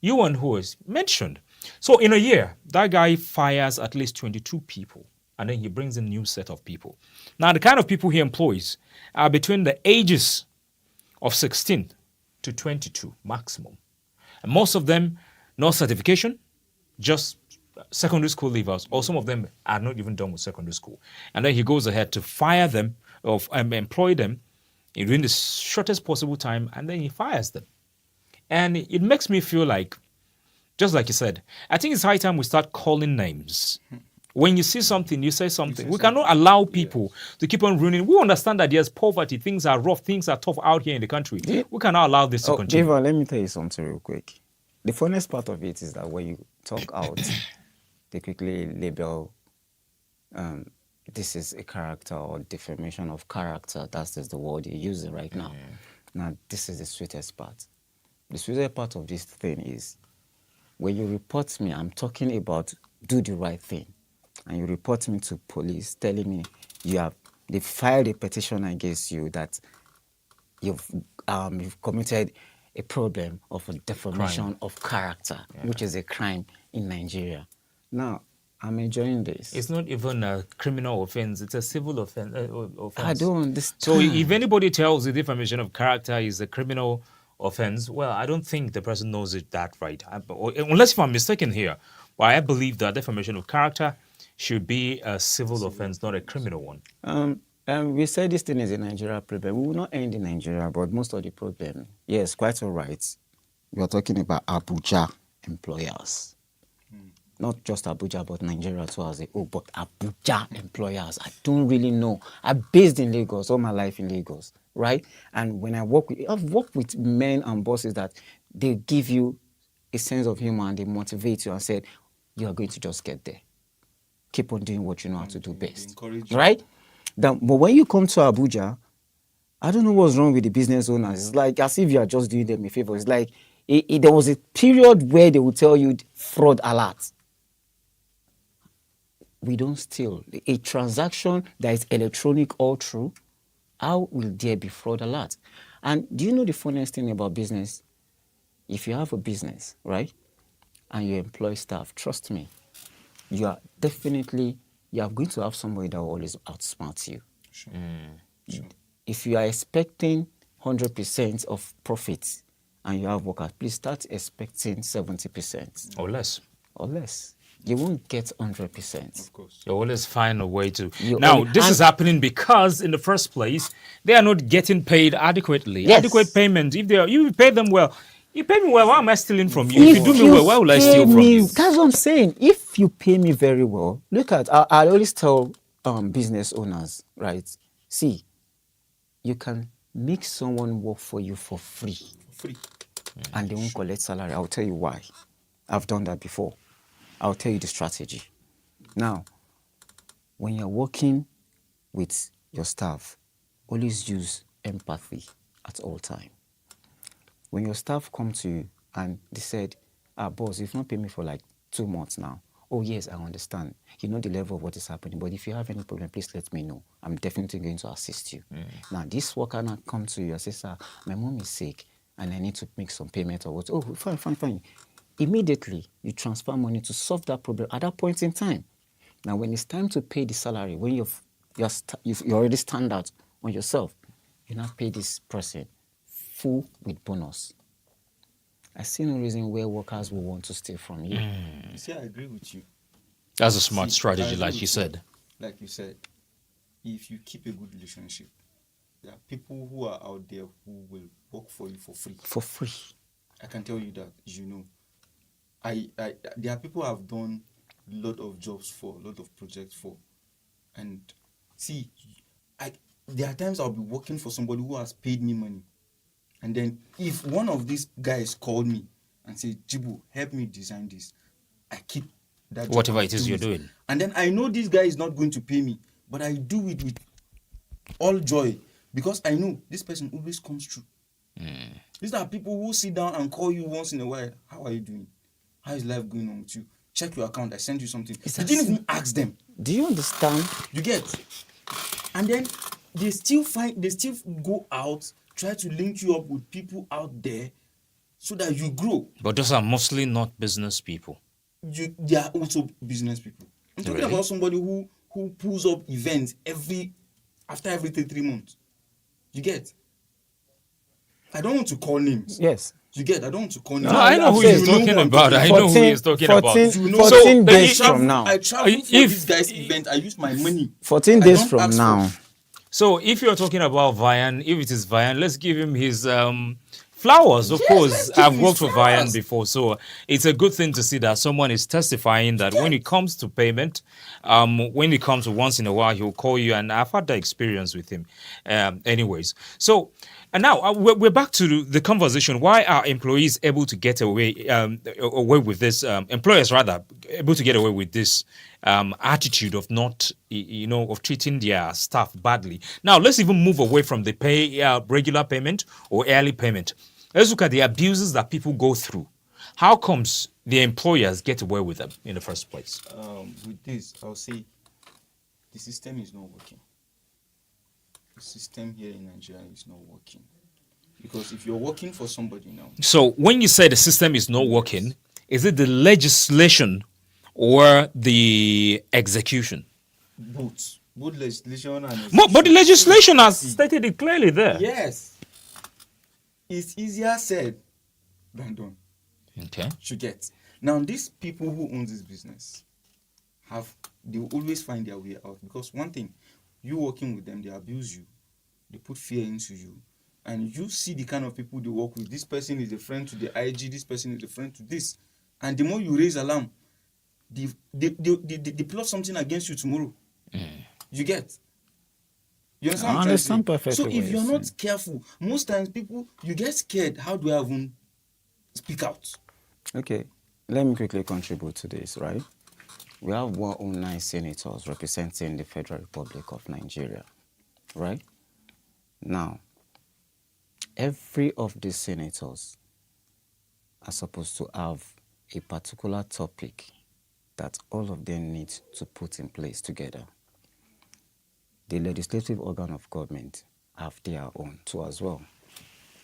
You and who is mentioned. So in a year, that guy fires at least 22 people. And then he brings in a new set of people. Now, the kind of people he employs are between the ages of 16 to 22 maximum. And most of them, no certification, just secondary school leavers, or some of them are not even done with secondary school. And then he goes ahead to fire them, or employ them within the shortest possible time, and then he fires them. And it makes me feel like, just like you said, I think it's high time we start calling names. When you see something, you say something. We cannot allow people to keep on ruining. We understand that there's poverty, things are rough, things are tough out here in the country. We cannot allow this to continue. Javon, let me tell you something real quick. The funniest part of it is that when you talk out, they quickly label this is a character or defamation of character. That's just the word you're using right now. Now, this is the sweetest part. The sweetest part of this thing is when you report me, I'm talking about do the right thing. And you report me to police telling me they filed a petition against you that you've committed a problem of a defamation of character, which is a crime in Nigeria. Now, I'm enjoying this. It's not even a criminal offense, it's a civil offense. I don't understand. So if anybody tells you defamation of character is a criminal offense, well, I don't think the person knows it that right. Unless if I'm mistaken here. But I believe that defamation of character should be a civil offense, not a criminal one. We say this thing is a Nigeria problem. We will not end in Nigeria, but most of the problem, yes, quite all right. We are talking about Abuja employers. Not just Abuja, but Nigeria too as a whole, but Abuja employers. I don't really know. I'm based in Lagos, all my life in Lagos, right? And when I've worked with men and bosses that they give you a sense of humor and they motivate you and said, you are going to just get there. Keep on doing what you know how to do best, right? But when you come to Abuja, I don't know what's wrong with the business owners. It's like as if you are just doing them a favor. It's like there was a period where they would tell you fraud alert. We don't steal. A transaction that is electronic all through, how will there be fraud alert? And do you know the funniest thing about business? If you have a business, right, and you employ staff, trust me, you are going to have somebody that will always outsmart you. Sure. If you are expecting 100% of profits and you have workers, please start expecting 70%. Or less. Or less. You won't get 100%. Of course. You always find a way to. This is happening because, in the first place, they are not getting paid adequately. Yes. Adequate payment. If you pay them well, you pay me well, why am I stealing from you? If you do me well, why will I steal from you? That's what I'm saying. If you pay me very well, look at, I always tell business owners, right? See, you can make someone work for you for free. And they won't collect salary. I'll tell you why. I've done that before. I'll tell you the strategy. Now, when you're working with your staff, always use empathy at all times. When your staff come to you and they said, boss, you've not paid me for like 2 months now. Oh, yes, I understand. You know the level of what is happening, but if you have any problem, please let me know. I'm definitely going to assist you. Now, this worker now come to you and says, sir, my mom is sick and I need to make some payment or what. Oh, fine. Immediately, you transfer money to solve that problem at that point in time. Now, when it's time to pay the salary, when you already stand out on yourself, you now pay this person full with bonus. I see no reason where workers will want to steal from you. See, I agree with you. That's a smart strategy, like you said. Like you said, if you keep a good relationship, there are people who are out there who will work for you for free. For free. I can tell you that, you know. There are people I've done a lot of jobs for, a lot of projects for. And see, there are times I'll be working for somebody who has paid me money. And then if one of these guys called me and said, Jibu, help me design this, I keep that job. Whatever it is you're doing. And then I know this guy is not going to pay me, but I do it with all joy because I know this person always comes through. These are people who sit down and call you once in a while. How are you doing? How is life going on with you? Check your account. I sent you something. You didn't even ask them. Do you understand? You get? And then they still go out, try to link you up with people out there so that you grow. But those are mostly not business people. They are also business people. I'm talking about somebody who pulls up events after every 3 months. You get? I don't want to call names. Yes. You get? I don't want to call names. No, I know who he's talking about. I know who he's talking about. 14 days from now. I travel for this guy's event. I use my money. 14 days from now. So if you're talking about Vian, if it is Vian, let's give him his flowers. Of course, I've worked for Vian before, so it's a good thing to see that someone is testifying that when it comes to payment, when it comes to once in a while, he'll call you, and I've had that experience with him. Anyways, so and now we're back to the conversation. Why are employees able to get away with this? Employers rather able to get away with this attitude of not, of treating their staff badly. Now let's even move away from the regular payment or early payment. Let's look at the abuses that people go through. How comes the employers get away with them in the first place? With this, I'll say the system is not working. The system here in Nigeria is not working. Because if you're working for somebody now... So when you say the system is not working, is it the legislation or the execution? Both legislation and execution. But the legislation has stated it clearly there. Yes. It's easier said than done. Okay. You get. Now, these people who own this business, they will always find their way out. Because one thing, you working with them, they abuse you. They put fear into you. And you see the kind of people they work with. This person is a friend to the IG. This person is a friend to this. And the more you raise alarm, they plot something against you tomorrow. You get? You understand? I understand perfectly. So if you're not careful, most times you get scared. How do I even speak out? Okay, let me quickly contribute to this, right? We have 109 senators representing the Federal Republic of Nigeria, right? Now, every of these senators are supposed to have a particular topic that all of them need to put in place together. The legislative organ of government have their own too as well.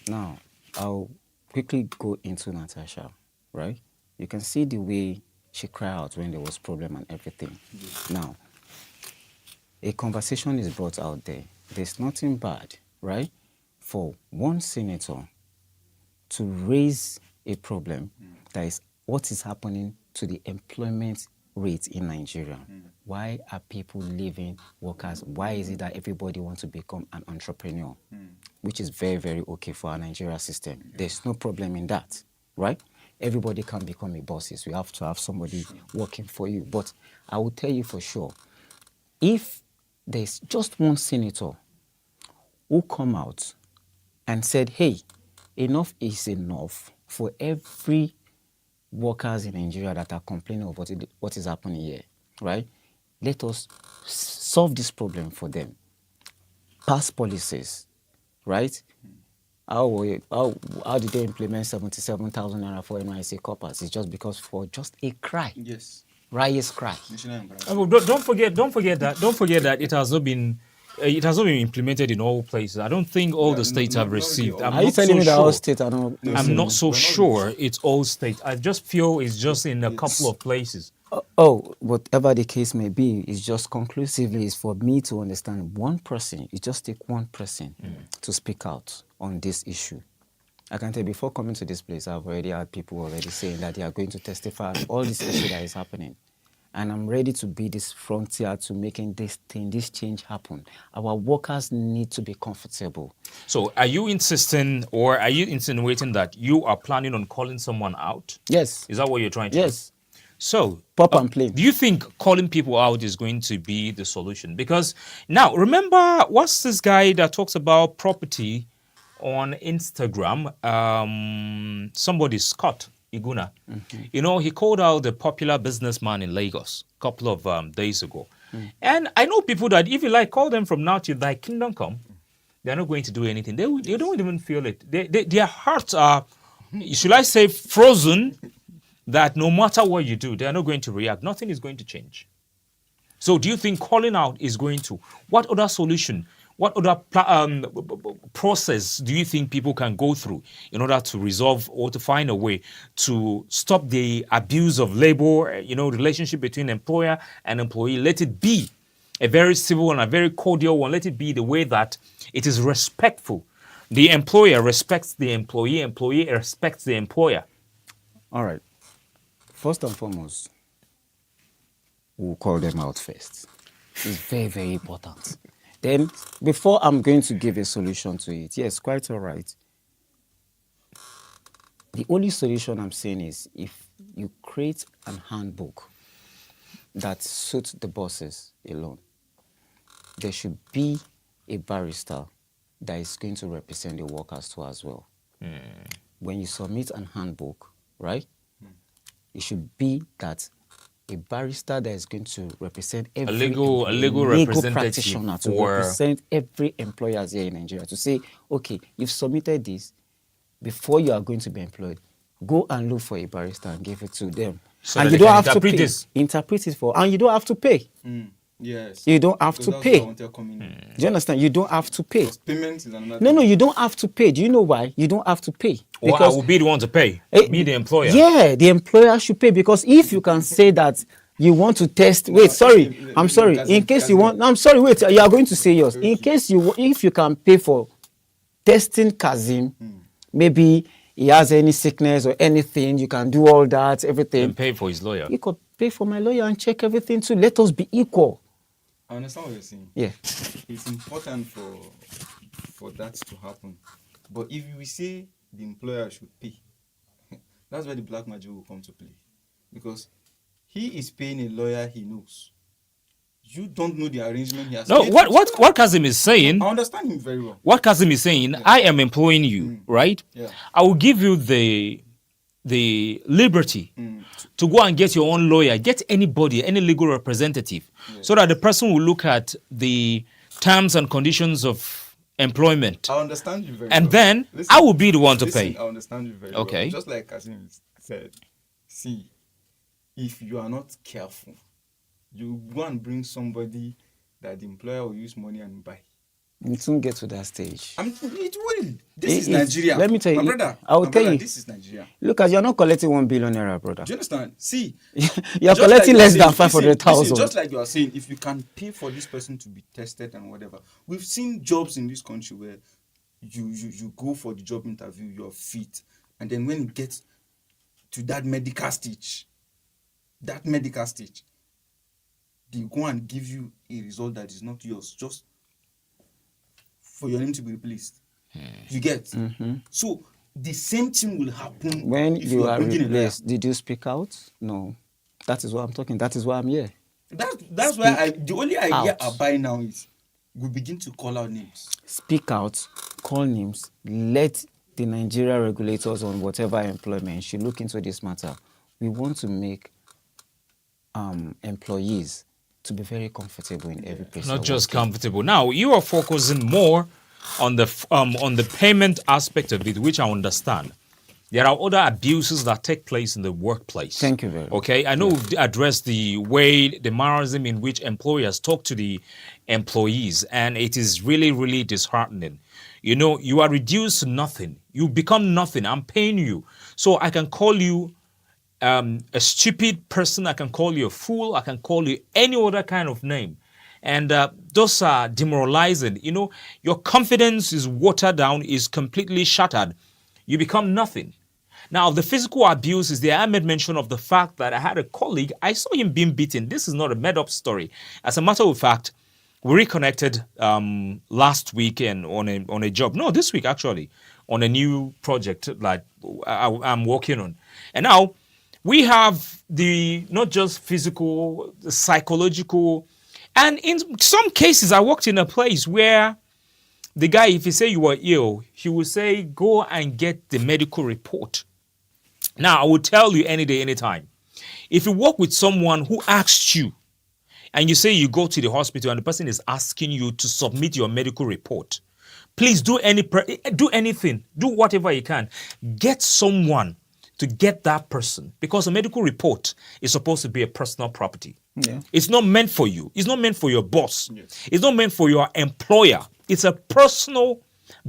Now, I'll quickly go into Natasha, right? You can see the way she cried out when there was problem and everything. Now, a conversation is brought out there. There's nothing bad, right, for one senator to raise a problem that is what is happening to the employment rate in Nigeria. Why are people leaving workers? Why is it that everybody wants to become an entrepreneur? Which is very, very okay for our Nigeria system. There's no problem in that, right? Everybody can become a bosses. You have to have somebody working for you. But I will tell you for sure, if there's just one senator who come out and said, hey, enough is enough for every workers in Nigeria that are complaining of what is happening here, right? Let us solve this problem for them. Pass policies, right? How did they implement 77,000 naira for NYSC corpus? It's just because for just a cry. Yes. Riot's cry. Don't forget that it has not been implemented in all places. I don't think all the states have received. Are you telling me that all states are not? I'm not so sure it's all states. I just feel it's just in a couple of places. Whatever the case may be, it's just conclusively is for me to understand one person. You just take one person to speak out on this issue. I can tell you, before coming to this place, I've already had people already saying that they are going to testify on all this issue that is happening. And I'm ready to be this frontier to making this change happen. Our workers need to be comfortable. So are you insisting or are you insinuating that you are planning on calling someone out? Yes. Is that what you're trying to do? Yes. So, pop and plain. Do you think calling people out is going to be the solution? Because now, remember, what's this guy that talks about property on Instagram? Somebody, Scott Iguna. He called out the popular businessman in Lagos a couple of days ago. And I know people that if you like, call them from now till thy kingdom come, they're not going to do anything. They don't even feel it. Their hearts are, should I say, frozen, that no matter what you do, they're not going to react. Nothing is going to change. So do you think calling out is going to? What other solution, what other process do you think people can go through in order to resolve or to find a way to stop the abuse of labor, relationship between employer and employee? Let it be a very civil and a very cordial one. Let it be the way that it is respectful. The employer respects the employee, employee respects the employer. All right. First and foremost, we'll call them out first. It's very, very important. Then, before I'm going to give a solution to it, yes, quite all right. The only solution I'm saying is if you create an handbook that suits the bosses alone, there should be a barrister that is going to represent the workers too as well. When you submit an handbook, right, it should be that a barrister that is going to represent every legal representative practitioner to represent every employer here in Nigeria to say, okay, you've submitted this, before you are going to be employed, go and look for a barrister and give it to them. So and you don't have to pay. Interpret it for, and you don't have to pay. Yes. You don't have to pay. Do you understand? You don't have to pay. Payment is another No, you don't have to pay. Do you know why? You don't have to pay. Or I will be the one to pay. Be the employer. Yeah, the employer should pay, because if you can say that you want to test. I'm sorry. In case you want, I'm sorry. Wait, you are going to say yours. In case if you can pay for testing Kazim, maybe he has any sickness or anything, you can do all that, everything. And pay for his lawyer. You could pay for my lawyer and check everything too. Let us be equal. I understand what you're saying. Yeah. It's important for that to happen. But if we say the employer should pay, that's where the black magic will come to play. Because he is paying a lawyer he knows. You don't know the arrangement he has. No, what Kazim is saying. I understand him very well. What Kazim is saying, I am employing you, right? Yeah. I will give you the liberty to go and get your own lawyer, get anybody, any legal representative, so that the person will look at the terms and conditions of employment. I understand you very well. And then I will be the one to pay. I understand you very well. Just like Kazim said, see, if you are not careful, you go and bring somebody that the employer will use money and buy. It soon get to that stage. It will. This is Nigeria. Let me tell you, brother. I will tell you. This is Nigeria. Look, as you're not collecting 1 billion naira, brother. Do you understand? See, you're collecting less than 500,000. Just like you are saying, if you can pay for this person to be tested and whatever, we've seen jobs in this country where you go for the job interview, you're fit, and then when it gets to that medical stage, they go and give you a result that is not yours, just for your name to be replaced. You get? So the same thing will happen when if you are replaced. Did you speak out? No. That is what I'm talking. That is why I'm here. That's why the only idea I buy now is we begin to call out names. Speak out, call names, let the Nigeria regulators on whatever employment should look into this matter. We want to make employees to be very comfortable in every place. Not just comfortable. Now you are focusing more on the payment aspect of it, which I understand. There are other abuses that take place in the workplace. Thank you very much. Okay, I know we've addressed the mannerism in which employers talk to the employees, and it is really, really disheartening. You know, you are reduced to nothing. You become nothing. I'm paying you. So I can call you a stupid person. I can call you a fool. I can call you any other kind of name. And those are demoralizing. You know, your confidence is watered down, is completely shattered. You become nothing. Now, the physical abuse is there. I made mention of the fact that I had a colleague. I saw him being beaten. This is not a made-up story. As a matter of fact, we reconnected last weekend on a job. No, this week, actually, on a new project that I'm working on. And now, we have the not just physical, the psychological, and in some cases, I worked in a place where the guy, if he say you were ill, he will say, go and get the medical report. Now, I will tell you any day, anytime. If you work with someone who asks you and you say you go to the hospital and the person is asking you to submit your medical report, please do anything, do whatever you can. Get someone to get that person, because a medical report is supposed to be a personal property. Yeah. It's not meant for you. It's not meant for your boss. Yes. It's not meant for your employer. It's a personal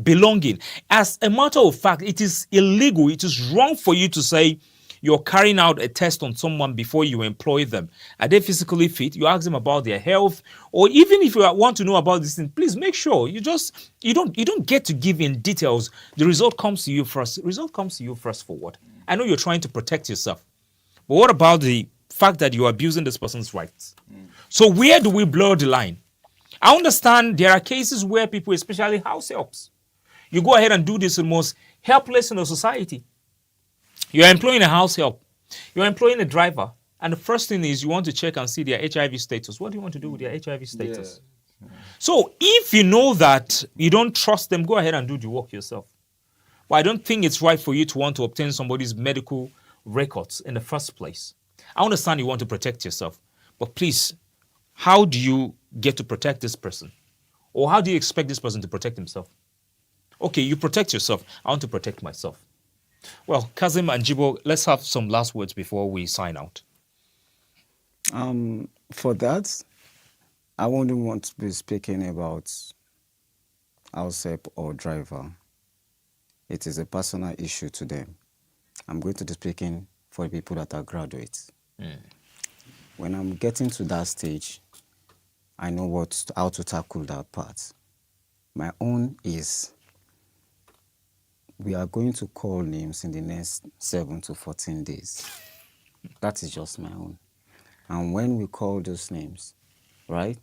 belonging. As a matter of fact, it is illegal. It is wrong for you to say you're carrying out a test on someone before you employ them. Are they physically fit? You ask them about their health, or even if you want to know about this thing, please make sure you don't get to give in details. The result comes to you first. The result comes to you first for what? I know you're trying to protect yourself, but what about the fact that you're abusing this person's rights? So where do we blur the line? I understand there are cases where people, especially house helps, you go ahead and do this the most helpless in the society. You're employing a house help. You're employing a driver. And the first thing is you want to check and see their HIV status. What do you want to do with their HIV status? Yeah. So if you know that you don't trust them, go ahead and do the work yourself. But I don't think it's right for you to want to obtain somebody's medical records in the first place. I understand you want to protect yourself. But please, how do you get to protect this person? Or how do you expect this person to protect himself? Okay, you protect yourself. I want to protect myself. Well, Kazim and Jibo, let's have some last words before we sign out. For that, I wouldn't want to be speaking about house help or driver. It is a personal issue to them. I'm going to be speaking for people that are graduates. When I'm getting to that stage, I know how to tackle that part. My own is, we are going to call names in the next 7 to 14 days. That is just my own. And when we call those names, right,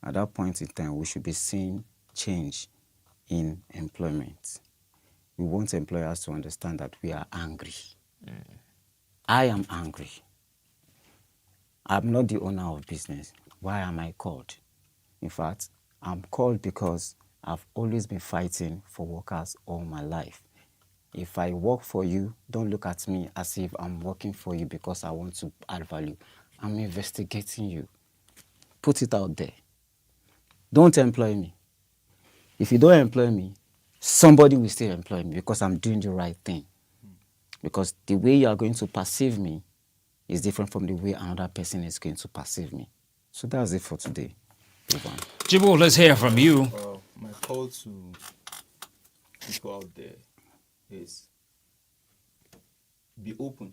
at that point in time, we should be seeing change in employment. We want employers to understand that we are angry. I am angry. I'm not the owner of business. Why am I called? In fact, I'm called because I've always been fighting for workers all my life. If I work for you, don't look at me as if I'm working for you because I want to add value. I'm investigating you. Put it out there. Don't employ me. If you don't employ me, somebody will still employ me because I'm doing the right thing. Because the way you are going to perceive me is different from the way another person is going to perceive me. So that's it for today. Jibo, let's hear from you. My call to people out there is be open.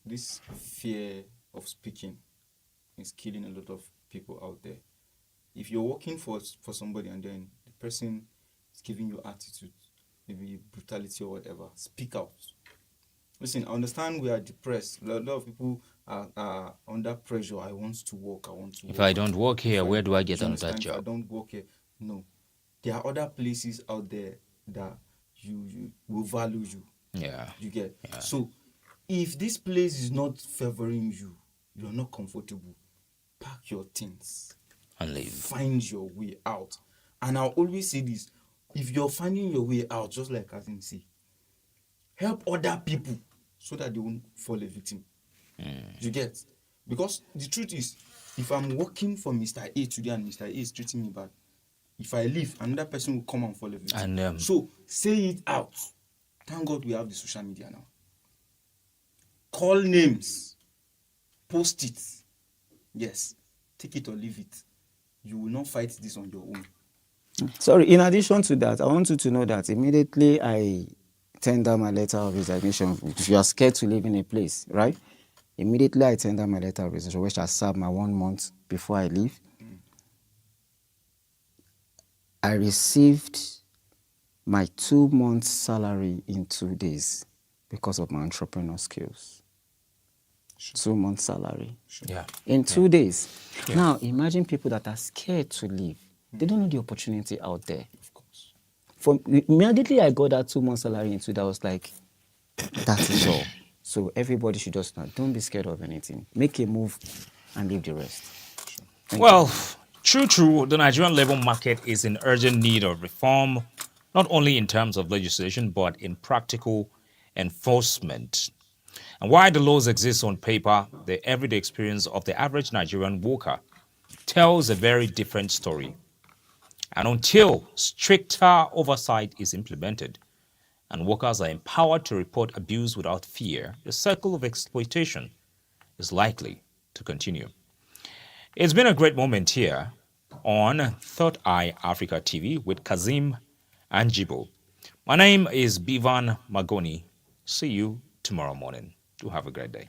This fear of speaking is killing a lot of people out there. If you're working for somebody and then the person is giving you attitude, maybe brutality or whatever, speak out. Listen, I understand we are depressed. A lot of people are under pressure. I want to work. If I don't work here, where do I get another job? If I don't work here, no. There are other places out there that you will value you. Yeah. You get. Yeah. So if this place is not favoring you, you're not comfortable, pack your things and leave. Find your way out. And I'll always say this: if you're finding your way out, just like Kazim say, help other people so that they won't fall a victim. You get? Because the truth is, if I'm working for Mr. A today and Mr. A is treating me bad, if I leave, another person will come and fall a victim. And, so say it out. Thank God we have the social media now. Call names. Post it. Yes. Take it or leave it. You will not fight this on your own. Sorry, in addition to that, I want you to know that immediately I tender my letter of resignation. If you are scared to live in a place, right? Immediately I tender my letter of resignation, which I serve my 1 month before I leave. I received my 2 months salary in 2 days because of my entrepreneurial skills. 2 months salary. Yeah. In 2 days. Yeah. Now, imagine people that are scared to leave. They don't know the opportunity out there. Of course. Immediately I got that 2 months salary in 2 days, I was like, that is all. So everybody should just know, don't be scared of anything. Make a move and leave the rest. Well, true, the Nigerian labor market is in urgent need of reform, not only in terms of legislation, but in practical enforcement. And while the laws exist on paper, the everyday experience of the average Nigerian worker tells a very different story. And until stricter oversight is implemented and workers are empowered to report abuse without fear, the circle of exploitation is likely to continue. It's been a great moment here on Third Eye Africa TV with Kazim Anjibo. My name is Bivan Magoni. See you tomorrow morning. Do have a great day.